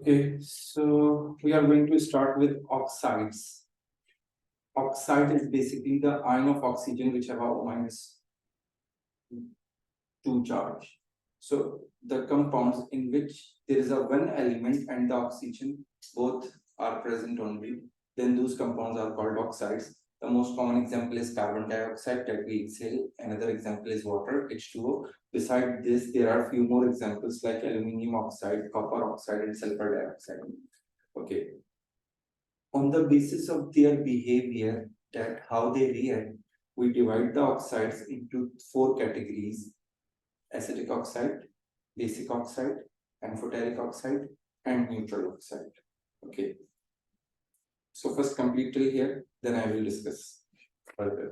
Okay, so we are going to start with oxides. Oxide is basically the ion of oxygen which have a -2 charge. So the compounds in which there is a one element and the oxygen both are present only, then those compounds are called oxides. The most common example is carbon dioxide that we exhale. Another example is water, H2O. Beside this, there are few more examples like aluminum oxide, copper oxide, and sulfur dioxide. Okay. On the basis of their behavior, that how they react, we divide the oxides into four categories: acidic oxide, basic oxide, amphoteric oxide, and neutral oxide. Okay. So first complete till here, then I will discuss further.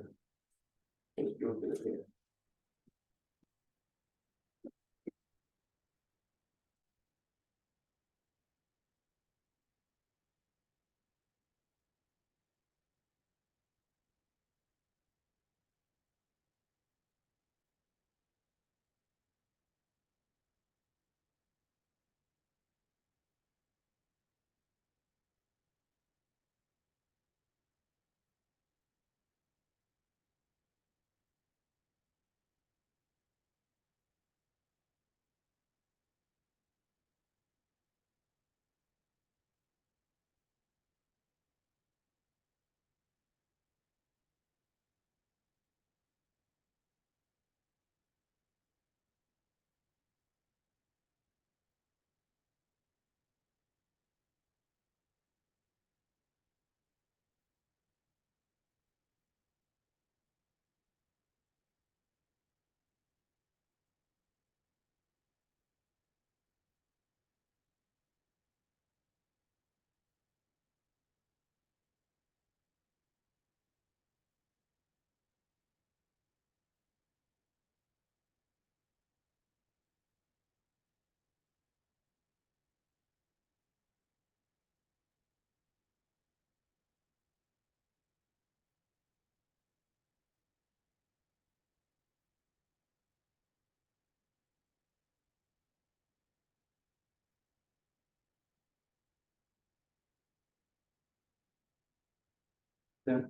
Then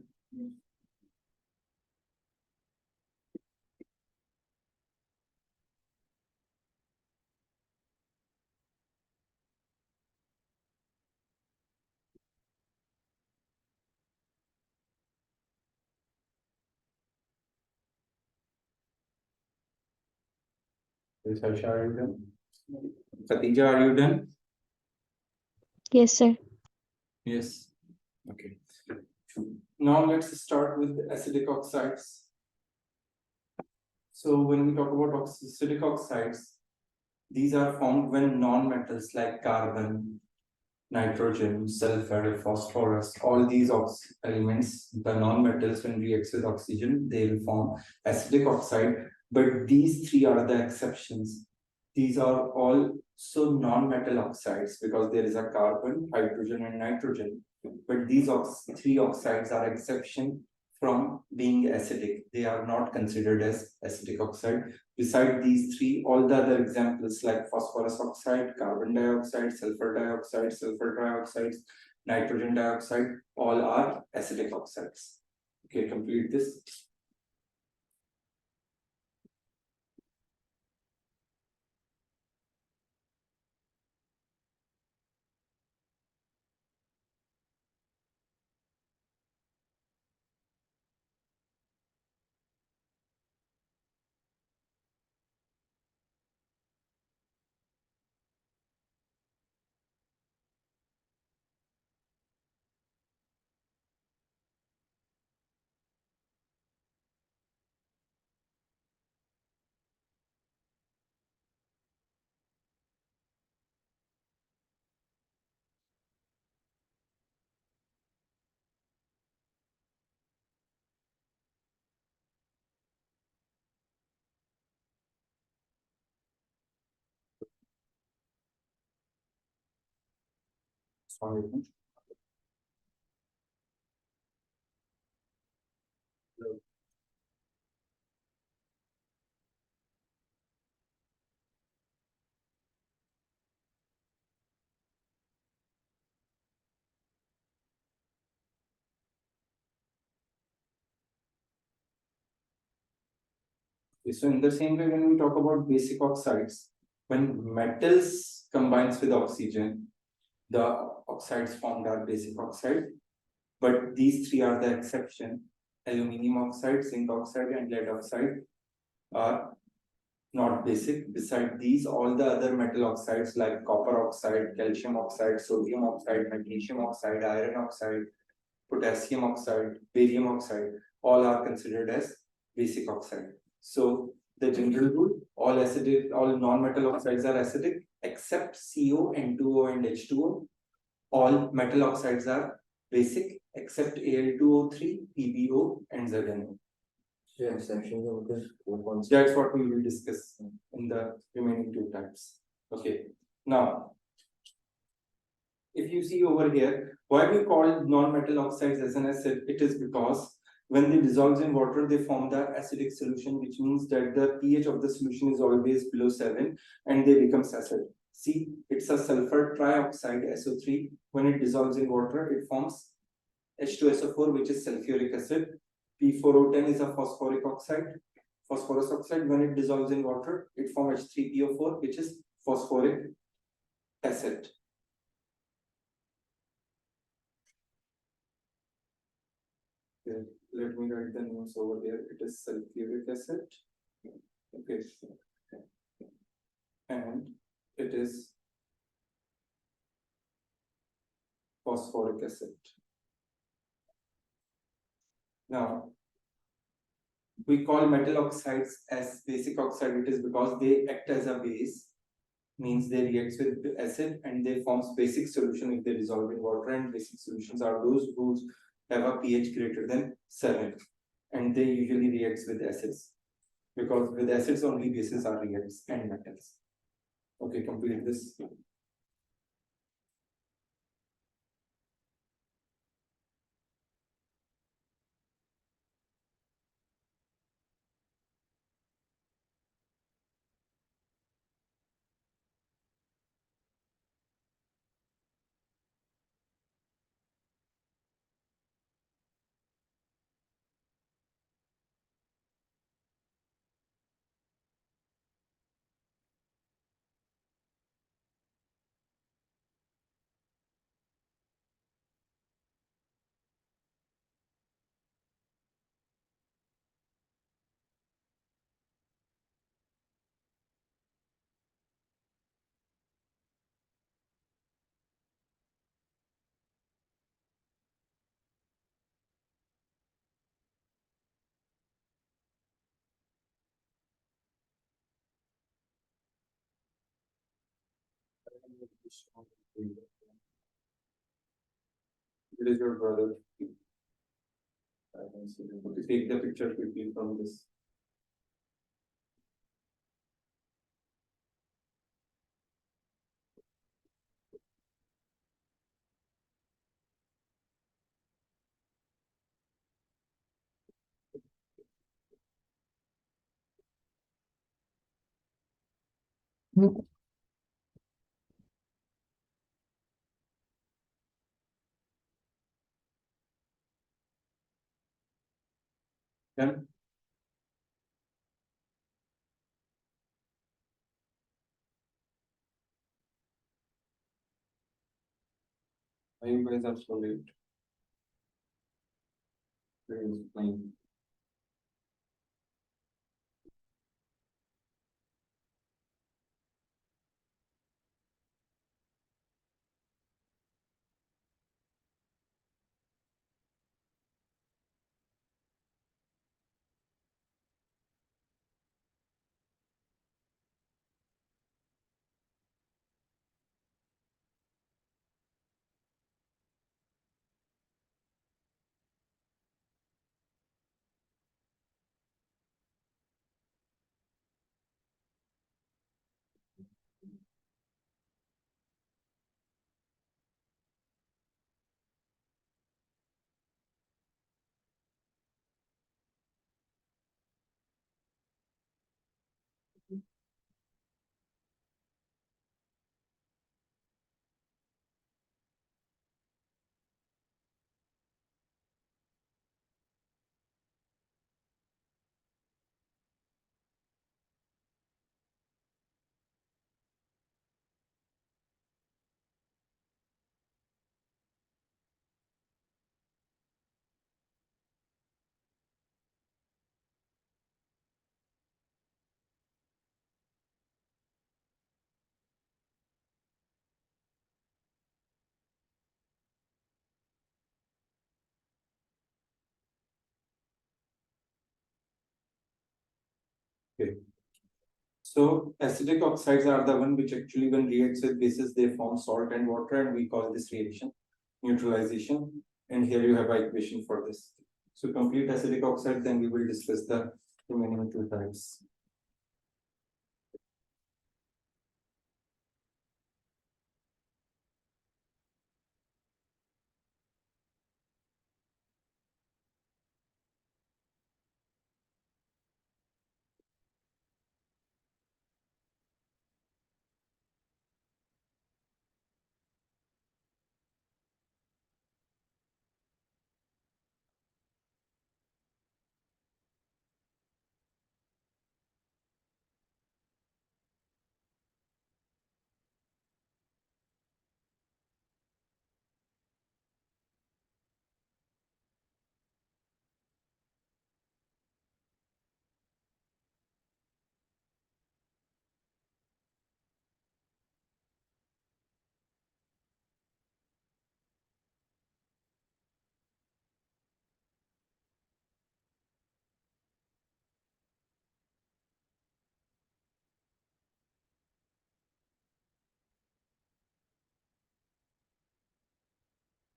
Harsha, are you done? Khatija, are you done? Yes, sir. Yes. Okay. Now let's start with acidic oxides. So when we talk about acidic oxides, these are formed when non-metals like carbon, nitrogen, sulfur, phosphorus, all these elements, the non-metals, when reacts with oxygen, they will form acidic oxide. But these three are the exceptions. These are also non-metal oxides because there is a carbon, hydrogen, and nitrogen. But these three oxides are exception from being acidic. They are not considered as acidic oxide. Beside these three, all the other examples like phosphorus oxide, carbon dioxide, sulfur dioxide, nitrogen dioxide, all are acidic oxides. Okay, complete this. Sorry. So in the same way, when we talk about basic oxides, when metals combines with oxygen, the oxides formed are basic oxide. But these three are the exception. Aluminium oxide, zinc oxide, and lead oxide are not basic. Beside these, all the other metal oxides like copper oxide, calcium oxide, sodium oxide, magnesium oxide, iron oxide, potassium oxide, barium oxide, all are considered as basic oxide. So the general rule, all non-metal oxides are acidic except CO, N2O, and H2O. All metal oxides are basic except Al2O3, PbO, and ZnO. Yeah, exceptions of this ones. That's what we will discuss in the remaining two types. Okay. Now, if you see over here, why we call non-metal oxides as an acid? It is because when they dissolve in water, they form the acidic solution, which means that the pH of the solution is always below 7 and they become acid. See, it's a sulfur trioxide, SO3. When it dissolves in water, it forms H2SO4, which is sulfuric acid. P4O10 is a phosphoric oxide, phosphorus oxide. When it dissolves in water, it forms H3PO4, which is phosphoric acid. Okay, let me write the names over there. It is sulfuric acid. Okay. And it is phosphoric acid. Now, we call metal oxides as basic oxide. It is because they act as a base, means they react with acid and they forms basic solution if they dissolve in water, and basic solutions are those who have a pH greater than 7 and they usually reacts with acids, because with acids only bases are reacts and metals. Okay, complete this. It is your brother. Okay, take the picture quickly from this. Then why you guys are so late? Please explain. Okay. So acidic oxides are the one which actually when reacts with bases, they form salt and water, and we call this reaction neutralization. And here you have an equation for this. So complete acidic oxide, then we will discuss the remaining two types.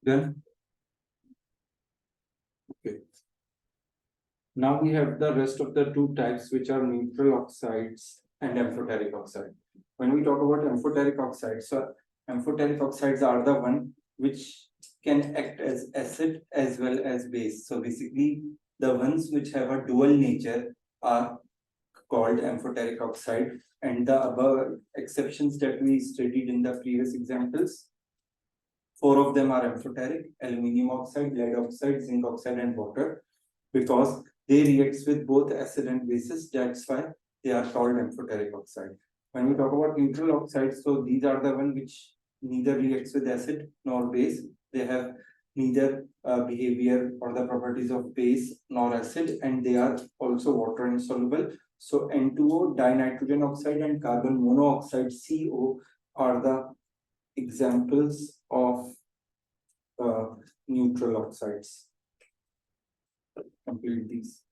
Then, okay. Now we have the rest of the two types, which are neutral oxides and amphoteric oxide. When we talk about amphoteric oxides, so amphoteric oxides are the one which can act as acid as well as base. So basically, the ones which have a dual nature are called amphoteric oxide, and the above exceptions that we studied in the previous examples, four of them are amphoteric: aluminium oxide, lead oxide, zinc oxide, and water, because they reacts with both acid and bases. That's why they are called amphoteric oxide. When we talk about neutral oxides, so these are the one which neither reacts with acid nor base. They have neither behavior or the properties of base nor acid, and they are also water insoluble. So N2O, dinitrogen oxide, and carbon monoxide CO are the examples of neutral oxides. Complete these.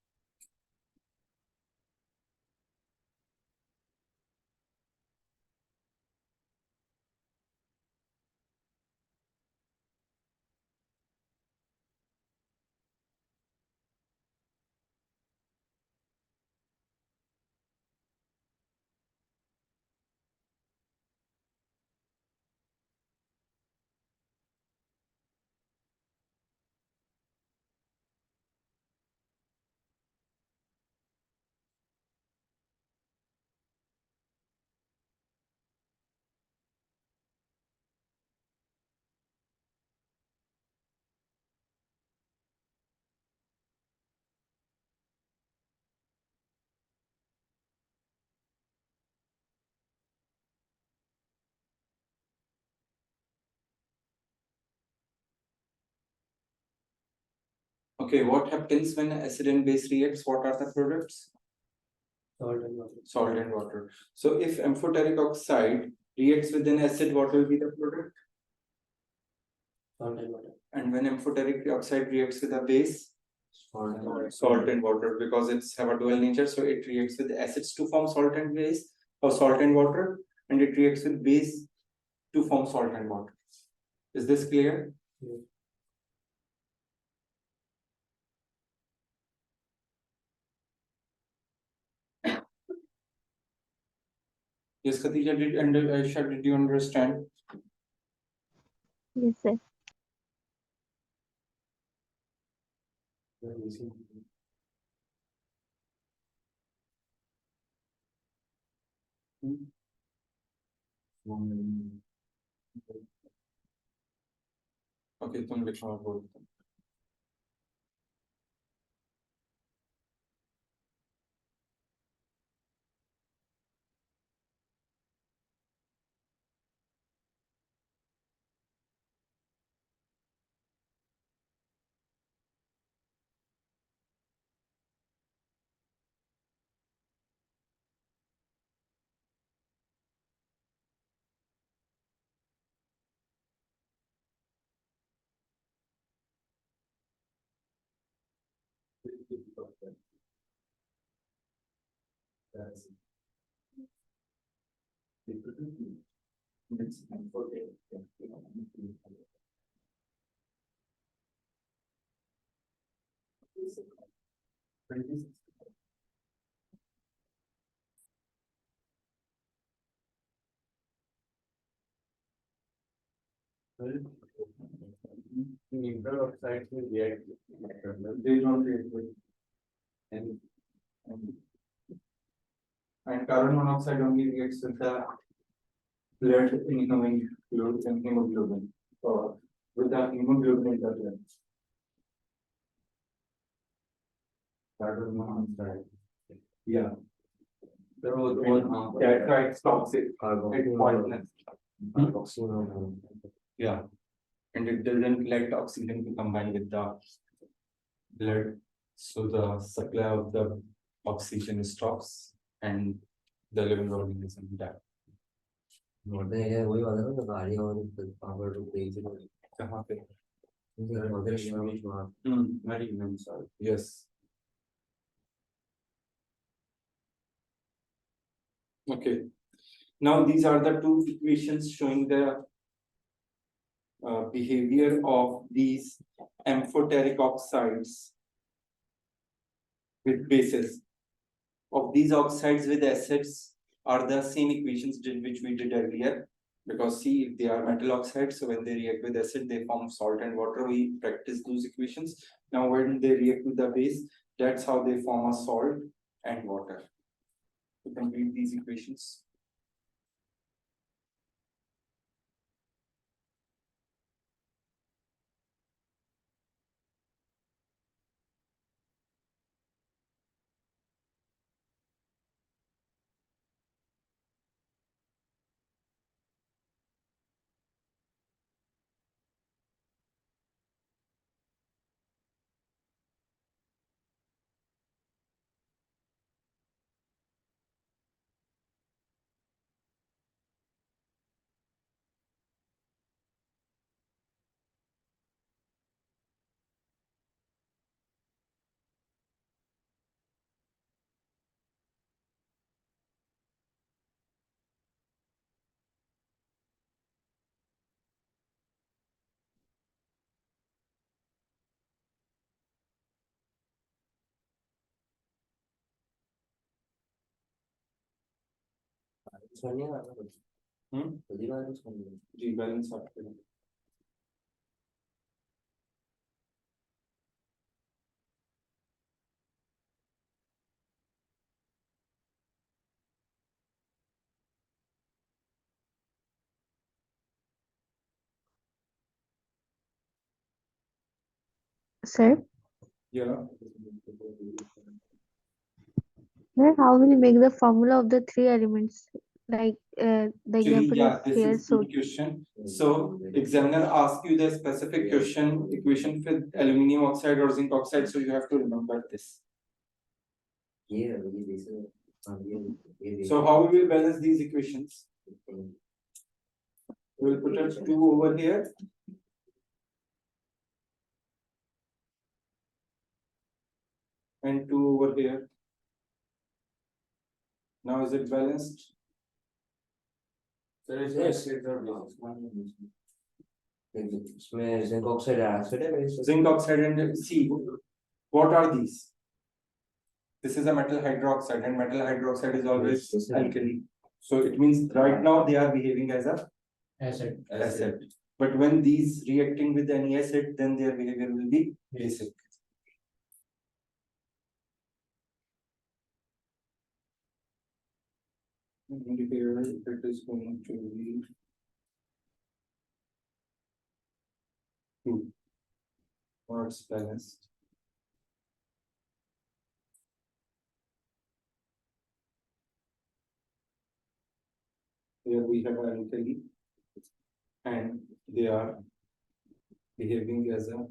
Okay, what happens when acid and base reacts? What are the products? Salt and water. Salt and water. So if amphoteric oxide reacts with an acid, what will be the product? Salt and water. And when amphoteric oxide reacts with a base? Salt and water. Salt and water, because it's have a dual nature, so it reacts with acids to form salt and base, or salt and water, and it reacts with base to form salt and water. Is this clear? Yeah. Yes, Khatija, did and Aisha, did you understand? Yes, sir. Okay, तुम लिखो और बोल दो। Neutral oxides will react. They don't react with any. And carbon monoxide only reacts with the blood incoming fluid and hemoglobin, or with the hemoglobin in the blood. Carbon monoxide. Yeah. That's why it's toxic. It's poisonous. Yeah. And it doesn't let oxygen to combine with the blood. So the supply of the oxygen stops and the living organism die. वही वाला ना तो गाड़ी और power to page कहाँ पे? में Very immense. Yes. Okay. Now these are the two equations showing the behavior of these amphoteric oxides with bases. Of these oxides with acids are the same equations which we did earlier. Because see, if they are metal oxides, so when they react with acid, they form salt and water. We practice those equations. Now, when they react with the base, that's how they form a salt and water. To complete these equations. Rebalance after. Sir, Yeah. sir, how will you make the formula of the three elements? Like the example Yeah, is this here. is So good question. So examiner asks you the specific equation with aluminum oxide or zinc oxide, so you have to remember this. So how we will balance these equations? We will put it 2 over here. And 2 over here. Now is it balanced? इसमें zinc oxide acid है Zinc oxide and C. What are these? This is a metal hydroxide, and metal hydroxide is always Yes, yes. alkali. So it means right now they are behaving as a acid acid. But when these reacting with any acid, then their behavior will be basic. And here it is going to be 2. Or it's balanced. Here we have an alkali, and they are behaving as a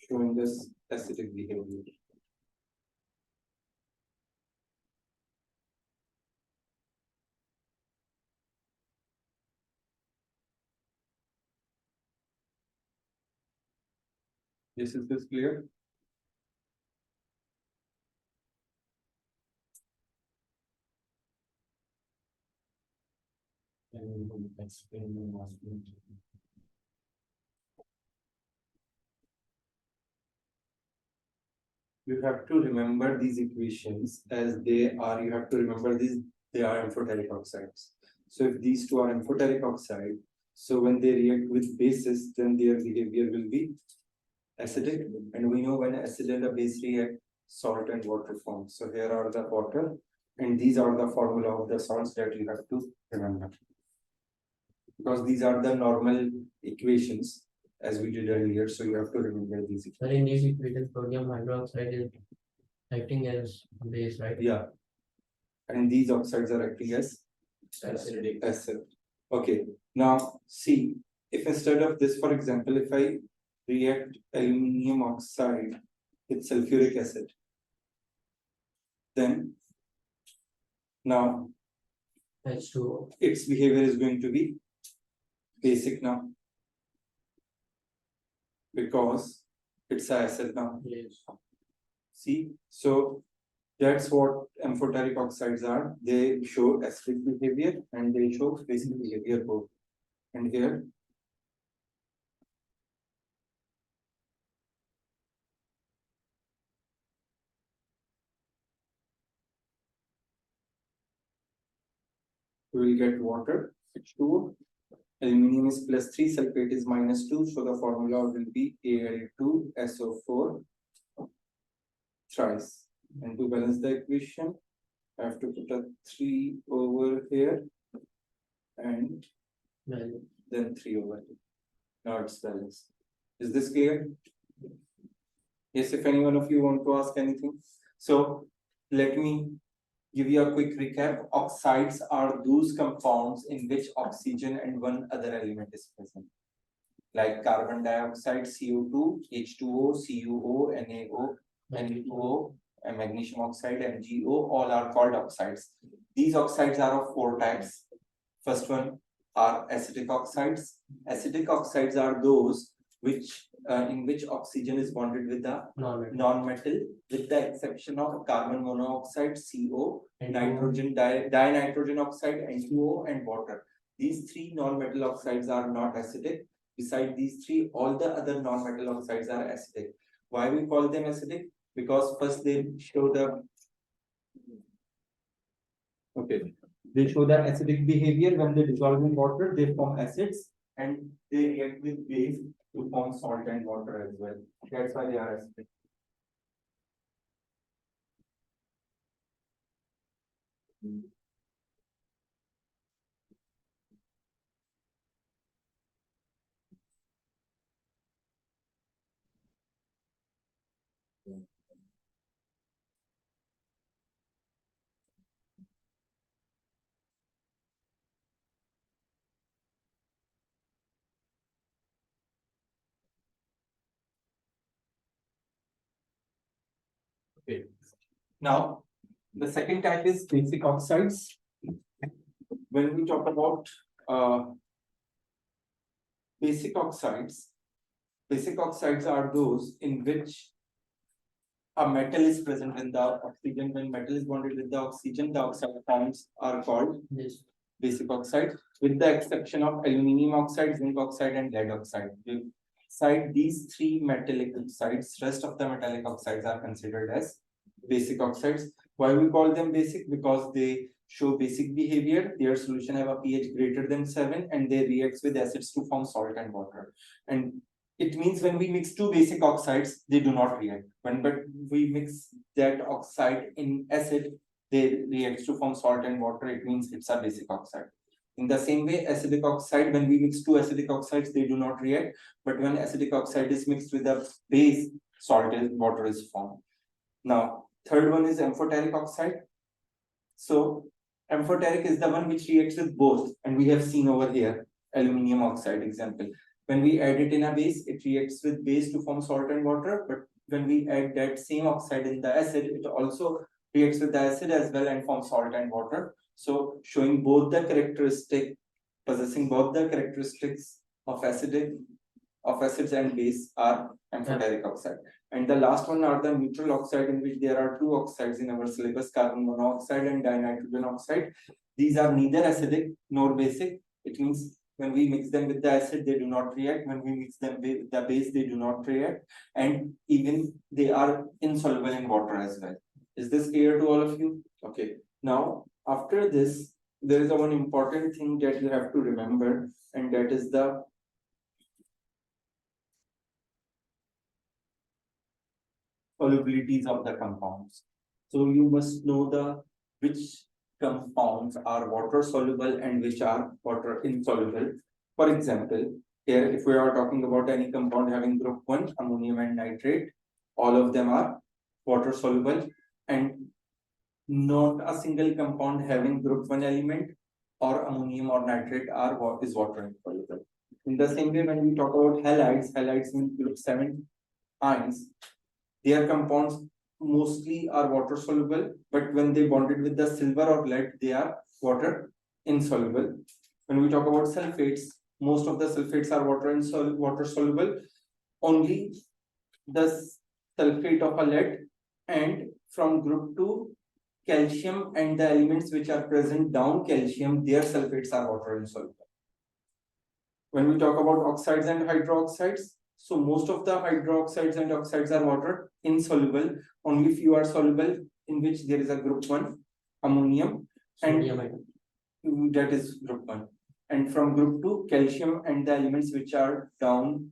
showing us acidic behavior. Is this clear? You have to remember these equations as they are. You have to remember these, they are amphoteric oxides. So if these two are amphoteric oxide, so when they react with bases, then their behavior will be acidic. And we know when acid and a base react, salt and water form. So here are the water, and these are the formula of the salts that you have to remember. Because these are the normal equations as we did earlier, so you have to remember these. But in these equations, sodium hydroxide is acting as base, right? Yeah. And these oxides are acting as Acidic. acid. Okay, now see, if instead of this, for example, if I react aluminium oxide with sulfuric acid, then now H2O. its behavior is going to be basic now, because it's an acid now. Yes. See, so that's what amphoteric oxides are. They show acidic behavior and they show basic behavior both. And here we will get water, H2O. Aluminium is +3, sulfate is -2. So the formula will be Al2SO4 thrice. And to balance the equation, I have to put a 3 over here and Well, then 3 over here. Now it's balanced. Is this clear? Yes, if any one of you want to ask anything. So let me give you a quick recap. Oxides are those compounds in which oxygen and one other element is present, like carbon dioxide, CO2, H2O, CuO, NaO, Na2O, and magnesium oxide, MgO, all are called oxides. These oxides are of 4 types. First one are acidic oxides. Acidic oxides are those which in which oxygen is bonded with the non-metal, with the exception of carbon monoxide, CO, and nitrogen dinitrogen oxide, N2O, and water. These 3 non-metal oxides are not acidic. Beside these 3, all the other non-metal oxides are acidic. Why we call them acidic? Because first they show the they show the acidic behavior. When they dissolve in water, they form acids, and they react with base to form salt and water as well. That's why they are acidic. Okay. Now, the second type is basic oxides. When we talk about basic oxides are those in which a metal is present in the oxygen. When metal is bonded with the oxide forms are called basic oxide, with the exception of aluminium oxide, zinc oxide, and lead oxide. Beside these 3 metallic oxides, rest of the metallic oxides are considered as basic oxides. Why we call them basic? Because they show basic behavior. Their solution have a pH greater than 7, and they react with acids to form salt and water. And it means when we mix 2 basic oxides, they do not react. But we mix that oxide in acid, they react to form salt and water. It means it's a basic oxide. In the same way, acidic oxide, when we mix 2 acidic oxides, they do not react. But when acidic oxide is mixed with a base, salt and water is formed. Now, third one is amphoteric oxide. So amphoteric is the one which reacts with both, and we have seen over here aluminium oxide example. When we add it in a base, it reacts with base to form salt and water. But when we add that same oxide in the acid, it also reacts with the acid as well and forms salt and water. So showing both the characteristic, possessing both the characteristics of acids and base are amphoteric oxide. And the last one are the neutral oxide, in which there are 2 oxides in our syllabus, carbon monoxide and dinitrogen oxide. These are neither acidic nor basic. It means when we mix them with the acid, they do not react. When we mix them with the base, they do not react. And even they are insoluble in water as well. Is this clear to all of you? Okay. Now, after this, there is one important thing that you have to remember, and that is the solubilities of the compounds. So you must know the which compounds are water soluble and which are water insoluble. For example, here if we are talking about any compound having group 1, ammonium and nitrate, all of them are water soluble, and not a single compound having group 1 element or ammonium or nitrate are what is water insoluble. In the same way, when we talk about halides mean group 7 ions, their compounds mostly are water soluble, but when they bonded with the silver or lead, they are water insoluble. When we talk about sulfates, most of the sulfates are water soluble. Only the sulfate of a lead and from group 2 calcium and the elements which are present down calcium, their sulfates are water insoluble. When we talk about oxides and hydroxides, so most of the hydroxides and oxides are water insoluble. Only few are soluble, in which there is a group 1 ammonium and that is group 1, and from group 2 calcium and the elements which are down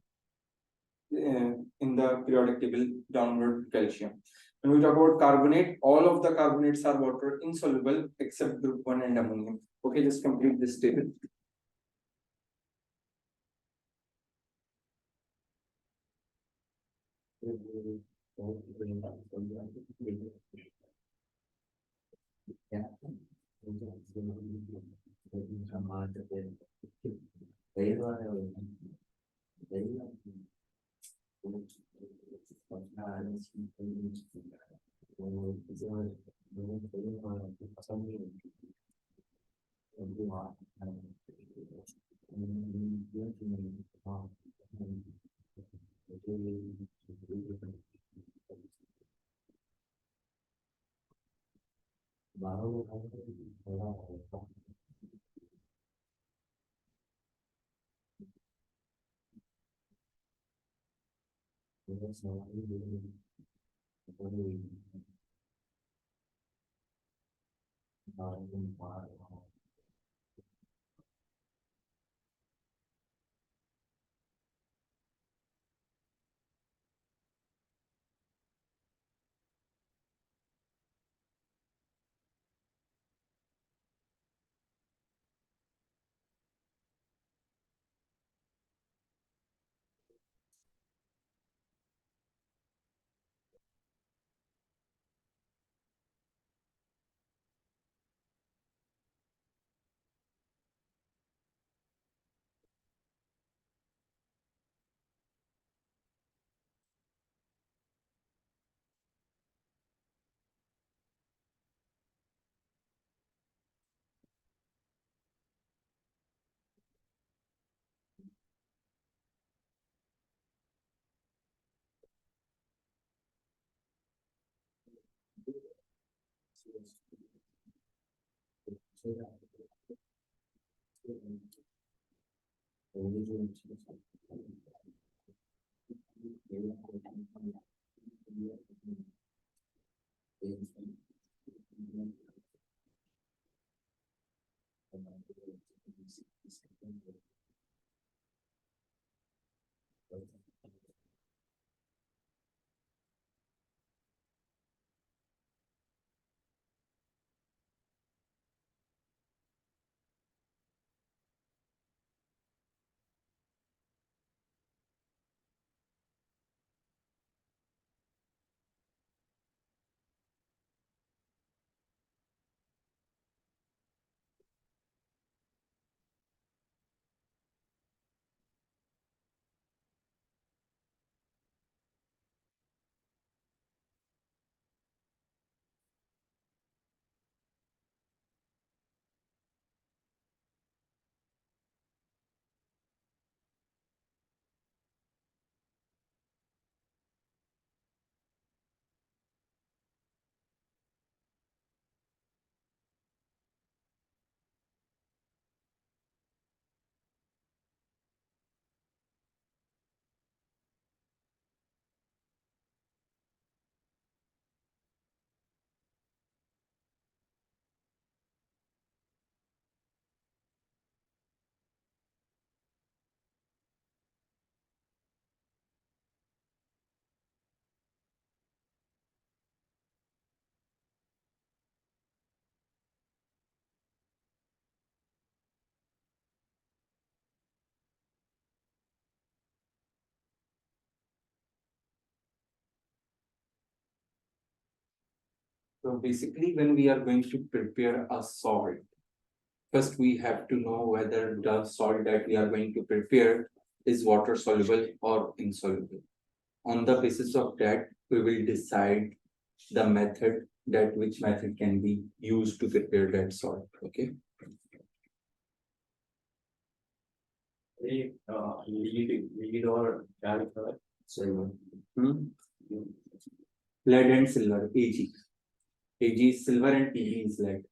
in the periodic table downward calcium. When we talk about carbonate, all of the carbonates are water insoluble except group 1 and ammonium. Okay, just complete this table. So basically, when we are going to prepare a salt, first we have to know whether the salt that we are going to prepare is water soluble or insoluble. On the basis of that, we will decide the method which method can be used to prepare that salt. Okay. Lead or calcium. Silver. Lead and silver, Ag. Ag is silver and Pb is lead.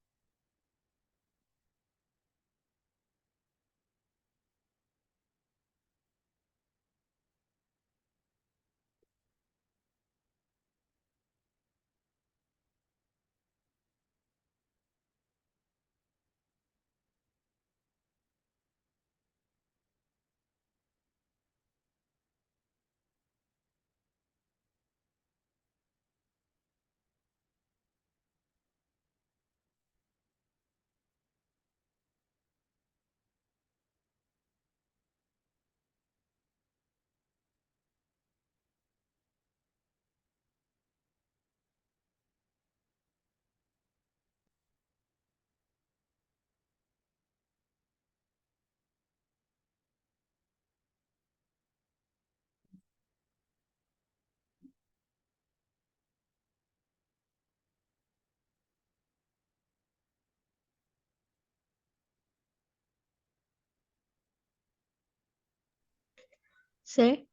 Say,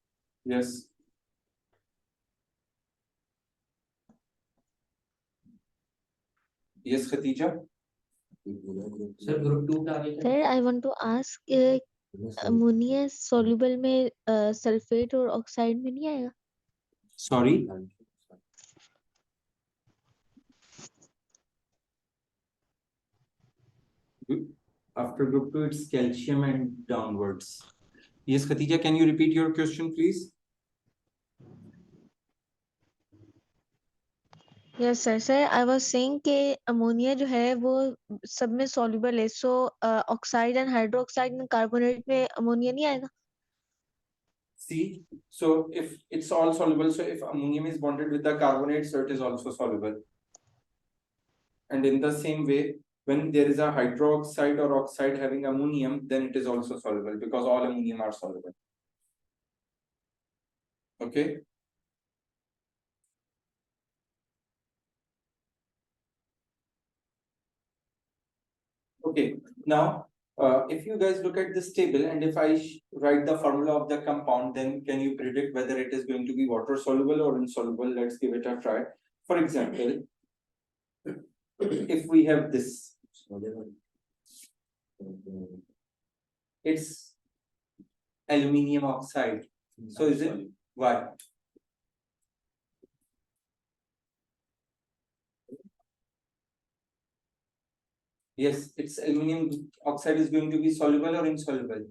Yes. Yes, Khatija. Sir, group 2 का आगे sir, I want to ask, ammonia soluble में sulphate और oxide में नहीं आएगा? Sorry. After group 2, it's calcium and downwards. Yes, Khatija, can you repeat your question, please? Yes, sir. Sir, I was saying कि ammonia जो है वो सब में soluble है, so ऑक्साइड एंड हाइड्रोक्साइड में कार्बोनेट में अमोनिया नहीं आएगा? See, so if it's all soluble, so if ammonium is bonded with the carbonate, so it is also soluble. And in the same way, when there is a hydroxide or oxide having ammonium, then it is also soluble because all ammonium are soluble. Okay. Okay, now if you guys look at this table and if I write the formula of the compound, then can you predict whether it is going to be water soluble or insoluble? Let's give it a try. For example, if we have this, it's aluminium oxide. So is it why? Yes, it's aluminum oxide is going to be soluble or insoluble.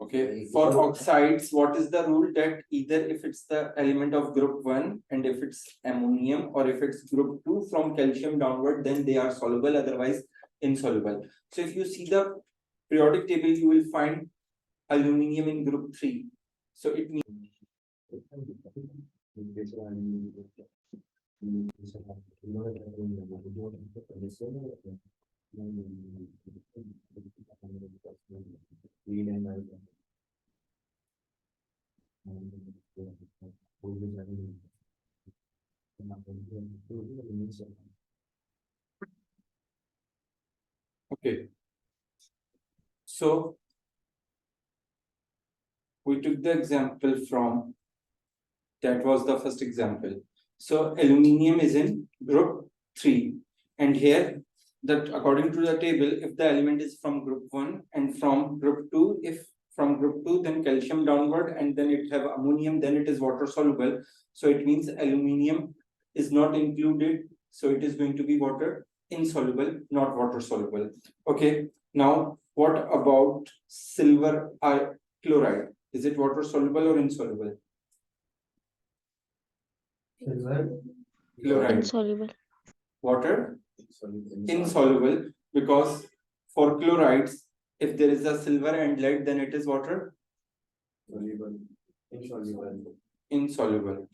Okay, for oxides, what is the rule that either if it's the element of group 1 and if it's ammonium or if it's group 2 from calcium downward, then they are soluble, otherwise insoluble. So if you see the periodic table, you will find aluminium in group 3. So it means okay. So we took the example from, that was the first example. So aluminium is in group 3, and here that according to the table, if the element is from group 1 and from group 2, if from group 2 then calcium downward and then it have ammonium, then it is water soluble. So it means aluminium is not included, so it is going to be water insoluble, not water soluble. Okay, now what about silver chloride? Is it water soluble or insoluble? silver. Chloride. Insoluble. Water insoluble, because for chlorides, if there is a silver and lead, then it is water insoluble.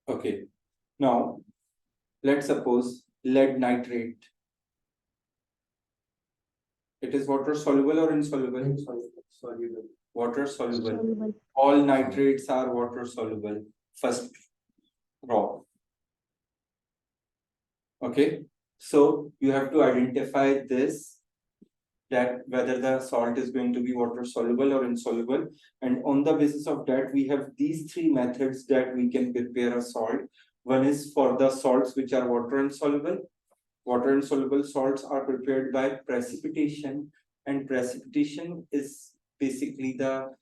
Okay, now let's suppose lead nitrate. It is water soluble or insoluble? Soluble. Water soluble. Soluble. All nitrates are water soluble. First raw. Okay, so you have to identify this, that whether the salt is going to be water soluble or insoluble, and on the basis of that we have these three methods that we can prepare a salt. One is for the salts which are water insoluble. Water insoluble salts are prepared by precipitation, and precipitation is basically the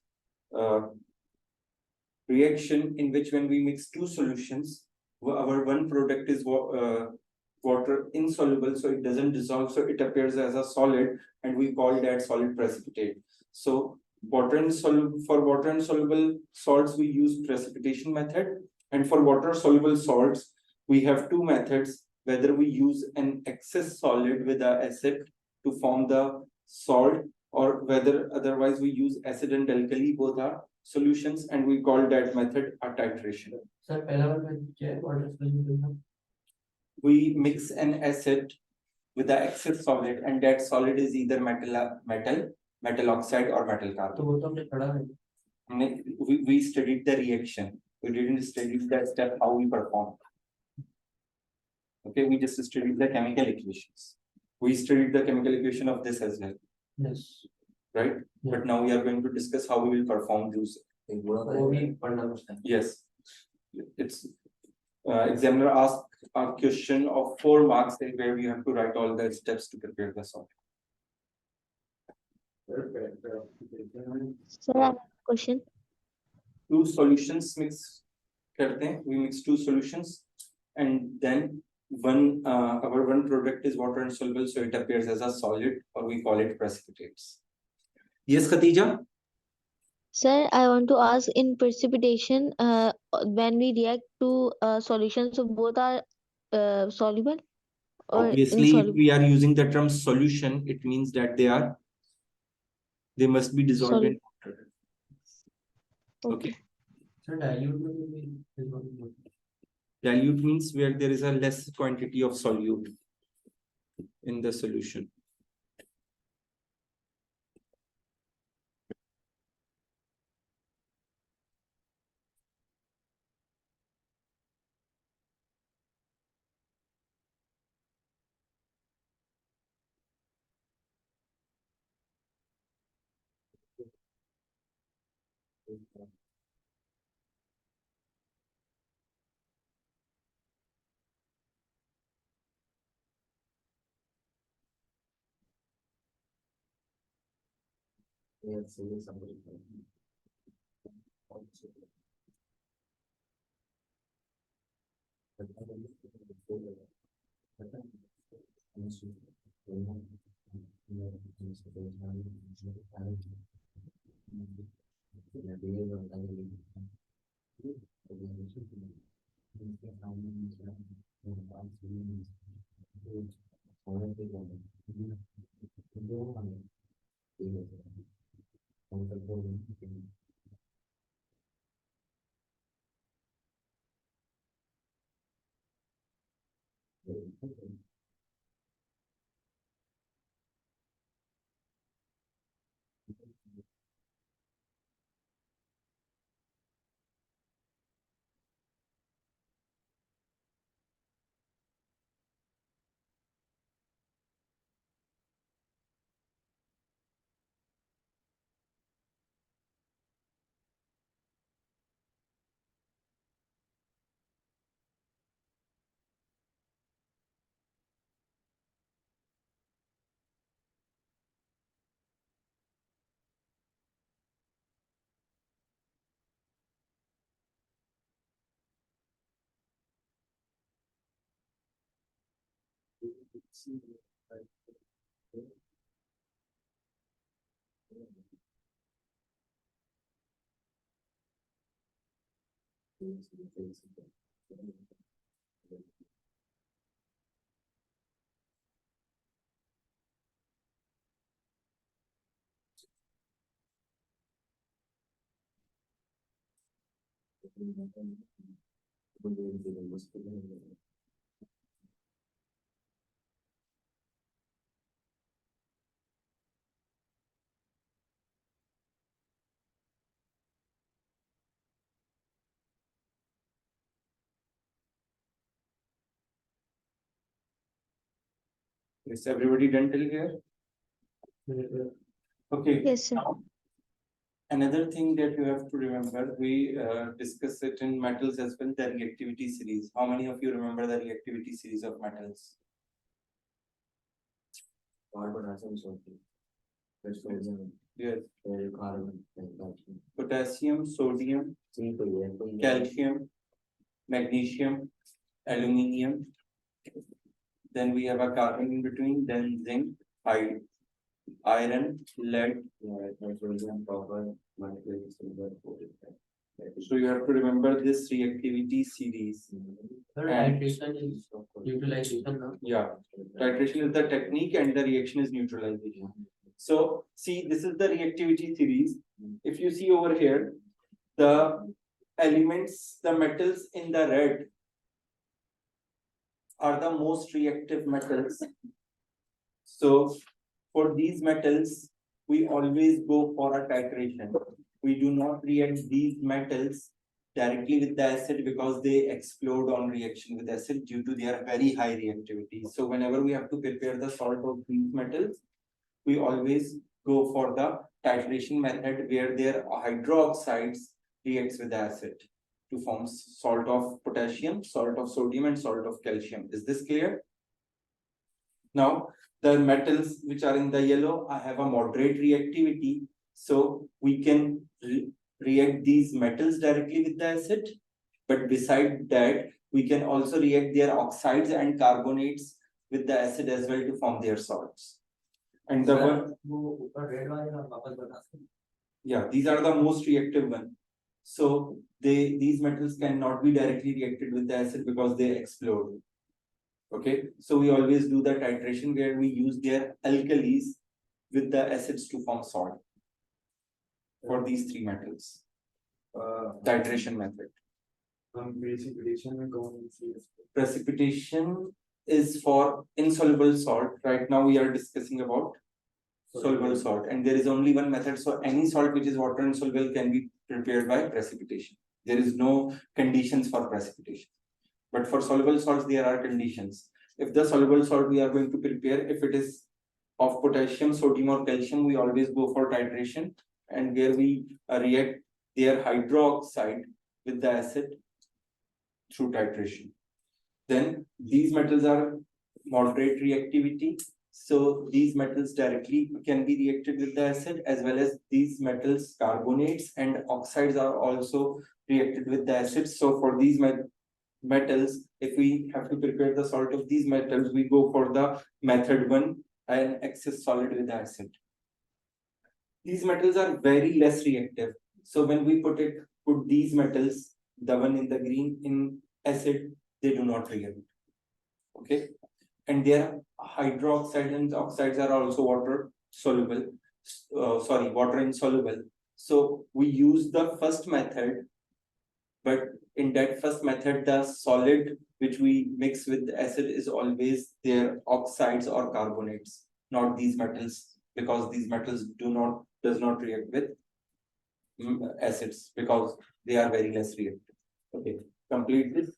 reaction in which when we mix two solutions, our one product is water insoluble, so it doesn't dissolve, so it appears as a solid, and we call that solid precipitate. So water insoluble, for water insoluble salts we use precipitation method, and for water soluble salts we have two methods, whether we use an excess solid with a acid to form the salt, or whether otherwise we use acid and alkali, both are solutions, and we call that method a titration. Sir, पहला वाला क्या है? Water soluble. We mix an acid with the excess solid, and that solid is either metal oxide or metal carbon. तो वो तो हमने पढ़ा है. We studied the reaction. We didn't study that step how we perform. Okay, we just studied the chemical equations. We studied the chemical equation of this as well. Yes. Right? Yeah. But now we are going to discuss how we will perform juice. वो भी पढ़ना पड़ता है. Yes. It's examiner asked a question of 4 marks where we have to write all the steps to prepare the salt. Sir, I have a question. Two solutions mix करते हैं. We mix two solutions, and then our one product is water insoluble, so it appears as a solid, or we call it precipitates. Yes, Khatija? Sir, I want to ask, in precipitation, when we react to solutions, so both are soluble or Obviously, if insoluble? we are using the term solution, it means that they must be dissolved in water. Okay. Sir, dilute में भी dissolve. Dilute means where there is a less quantity of solute in the solution. Is everybody done till here? Okay. Yes, sir. Now, another thing that you have to remember, we discuss it in metals as well, the reactivity series. How many of you remember the reactivity series of metals? Yes. Potassium, sodium, calcium, magnesium, aluminium. Then we have a carbon in between, then zinc, iron, lead, copper, mercury, silver. So you have to remember this reactivity series. Titration is utilization now. Yeah, titration is the technique and the reaction is neutralization. So see, this is the reactivity series. If you see over here, the elements, the metals in the red are the most reactive metals. So for these metals, we always go for a titration. We do not react these metals directly with the acid because they explode on reaction with acid due to their very high reactivity. So whenever we have to prepare the salt of these metals, we always go for the titration method where their hydroxides reacts with the acid to form salt of potassium, salt of sodium, and salt of calcium. Is this clear? Now, the metals which are in the yellow, I have a moderate reactivity. So we can react these metals directly with the acid. But beside that, we can also react their oxides and carbonates with the acid as well to form their salts. And the one, yeah, these are the most reactive one. So these metals cannot be directly reacted with the acid because they explode. Okay, so we always do the titration where we use their alkalis with the acids to form salt for these three metals. Titration method. Precipitation is for insoluble salt. Right now we are discussing about soluble salt, and there is only one method. So any salt which is water insoluble can be prepared by precipitation. There is no conditions for precipitation. But for soluble salts, there are conditions. If the soluble salt we are going to prepare, if it is of potassium, sodium, or calcium, we always go for titration, and where we react their hydroxide with the acid through titration. Then these metals are moderate reactivity. So these metals directly can be reacted with the acid, as well as these metals, carbonates and oxides are also reacted with the acid. So for these metals, if we have to prepare the salt of these metals, we go for the method one, an excess solid with acid. These metals are very less reactive. So when we put these metals, the one in the green, in acid, they do not react. Okay, and their hydroxide and oxides are also water soluble. Water insoluble. So we use the first method, but in that first method, the solid which we mix with acid is always their oxides or carbonates, not these metals, because these metals does not react with acids because they are very less reactive. Okay, complete this.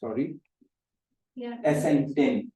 Sorry. SN10.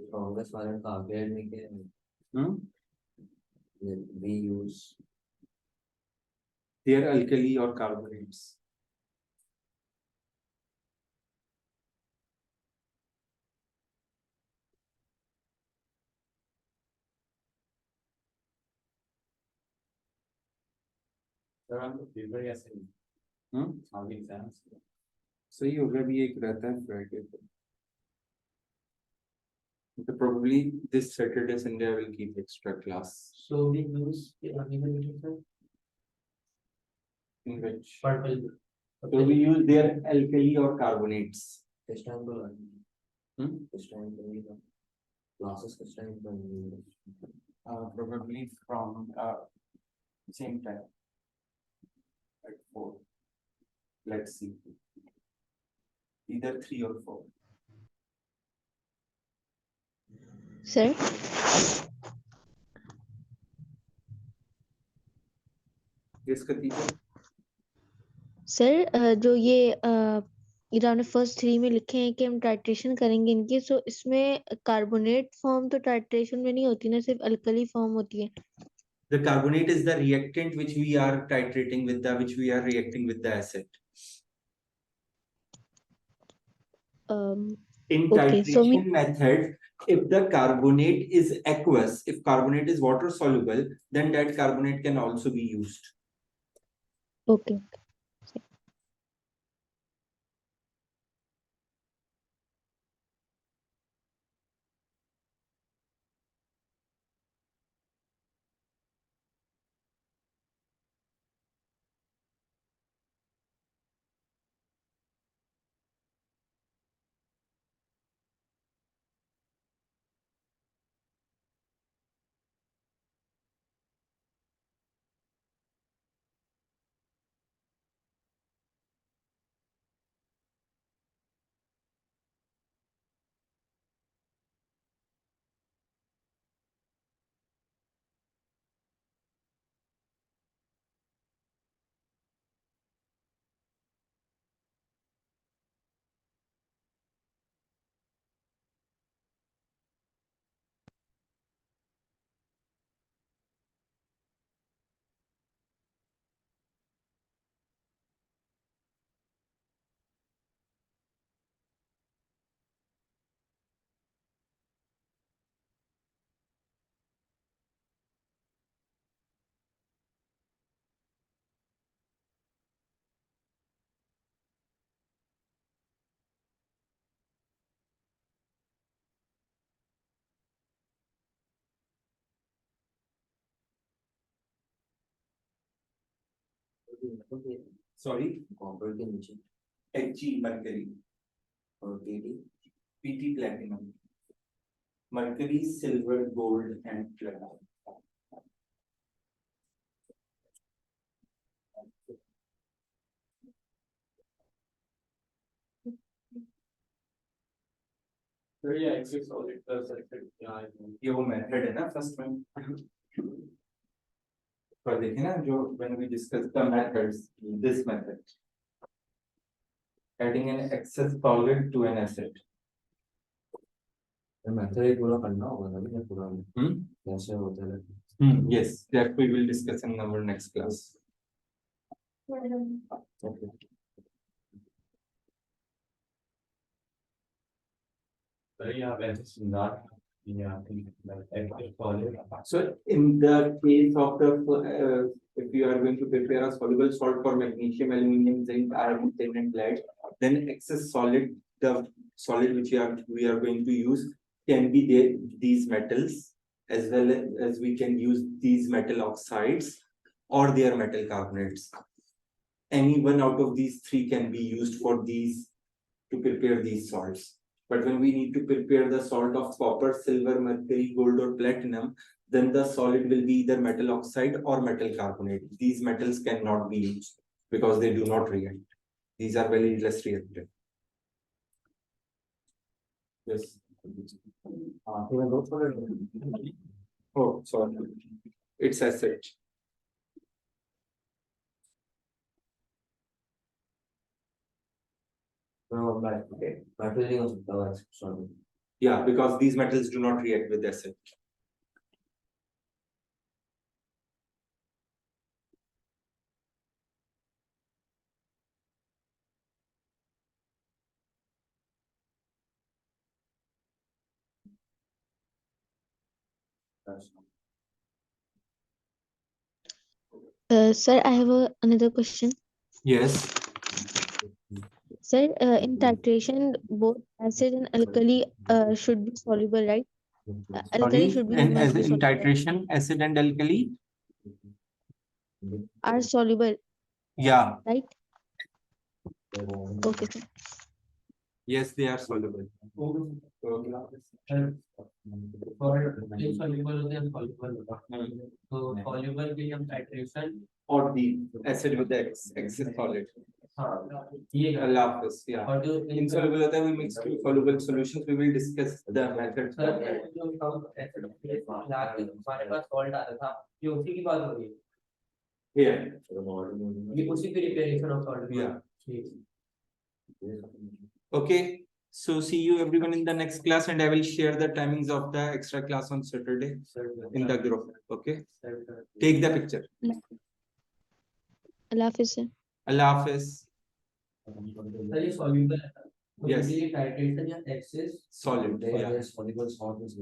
Strongest one target we can we use They are alkali or carbonates. around the paper yes how the exams. सही होगा भी एक रहता है Friday को. So probably this Saturday Sunday I will keep extra class. So we use the literature In which? purple. So we use their alkali or carbonates. This time this time classes this time Probably from same time at 4. Let's see. Either 3 or 4. Sir, Yes, Khatija. Sir जो ये आपने first 3 में लिखे हैं कि हम titration करेंगे इनकी, सो इसमें कार्बोनेट फॉर्म तो टाइट्रेशन में नहीं होती ना, सिर्फ अल्कली फॉर्म होती है. The carbonate is the reactant which we are titrating with which we are reacting with the acid. In Okay, so titration method, if the carbonate is aqueous, if carbonate is water soluble, then that carbonate can also be used. okay. Sorry, copper के नीचे Hg mercury और PD Pt platinum, mercury, silver, gold, and platinum. So yeah, exit solid ये वो method है ना first में. पर देखिए ना जो when we discuss the methods, this method, adding an excess solid to an acid. Method पूरा करना होगा ना पूरा कैसे होता है. Yes, that we will discuss in our next class. Okay. So in the case of the, if you are going to prepare a soluble salt for magnesium, aluminum, zinc, iron, tin and lead, then excess solid, the solid which we are going to use can be these metals, as well as we can use these metal oxides or their metal carbonates. Any one out of these three can be used for these to prepare these salts. But when we need to prepare the salt of copper, silver, mercury, gold, or platinum, then the solid will be either metal oxide or metal carbonate. These metals cannot be used because they do not react. These are very less reactive. Yes. Oh, sorry. It's acid. Yeah, because these metals do not react with acid. Sir, I have another question. Yes. Sir, in titration, both acid and alkali should be soluble, right? Alkali should be and must as be in soluble, titration, acid and alkali. are soluble, Yeah. right? Okay, sir. Yes, they are soluble. For insoluble and soluble. So soluble के हम titration Or the acid with the excess solid. ये Lapis, yeah. और जो Insoluble होता है, we mix two soluble solutions. We will discuss the method. Sir जो हम ऐसे हमारे पास सॉल्ट आता था ये उसी की बात हो रही है Here. ये उसी preparation of salt Yeah. Okay. So see you everyone in the next class, and I will share the timings of the extra class on Saturday in the group. Okay. Take the picture. Allah Hafiz, sir. Allah Hafiz. Sir ये soluble है तो Yes. ये titration या excess Solid. Yeah. soluble salt is